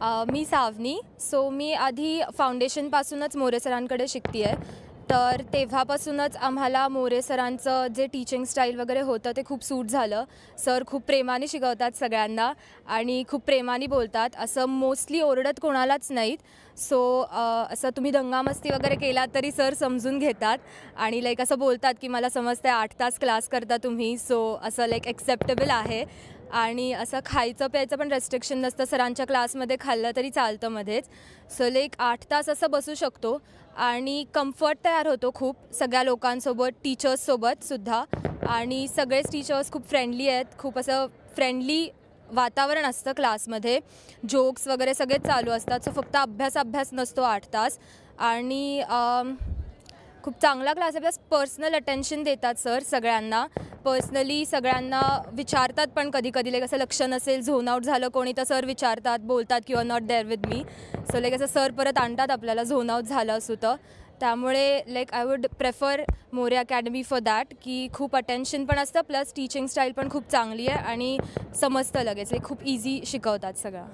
मी Savani. So मी आधी फाउंडेशनपासूनच मोरे सरांकडे शिकते आहे. तर तेव्हापासूनच आम्हाला मोरे सरांचं जे टीचिंग स्टाईल वगैरे होतं ते खूप सूट झालं. सर खूप प्रेमाने शिकवतात सगळ्यांना आणि खूप प्रेमाने बोलतात. असं मोस्टली ओरडत कोणालाच नाहीत. सो असं तुम्ही दंगामस्ती वगैरे केलात तरी सर समजून घेतात आणि लाईक असं बोलतात की मला समजतं 8 तास क्लास करता तुम्ही, सो असं लाईक ॲक्सेप्टेबल आहे. आणि असं खायचं प्यायचं पण रेस्ट्रिक्शन नसतं. सरांच्या क्लासमध्ये खाल्लं तरी चालतं मध्येच. सो लाईक 8 तास असं बसू शकतो आणि कम्फर्ट तयार होतो खूप सगळ्या लोकांसोबत, टीचर्ससोबतसुद्धा. आणि सगळेच टीचर्स खूप फ्रेंडली आहेत. खूप असं फ्रेंडली वातावरण असतं क्लासमध्ये. जोक्स वगैरे सगळेच चालू असतात. सो फक्त अभ्यास नसतो 8 तास. आणि खूप चांगला क्लास आहे. प्लस पर्सनल अटेन्शन देतात सर सगळ्यांना. पर्सनली सगळ्यांना विचारतात पण कधी लाईक असं लक्ष नसेल, झोन आउट झालं कोणी तर सर विचारतात, बोलतात की you are not there with me. So like असं सर परत आणतात आपल्याला झोन आउट झालं असू तर. त्यामुळे like I would prefer More academy for that, की खूप अटेन्शन पण असतं प्लस टीचिंग स्टाईल पण खूप चांगली आहे आणि समजतं लगेच. लाईक खूप इझी शिकवतात सगळं.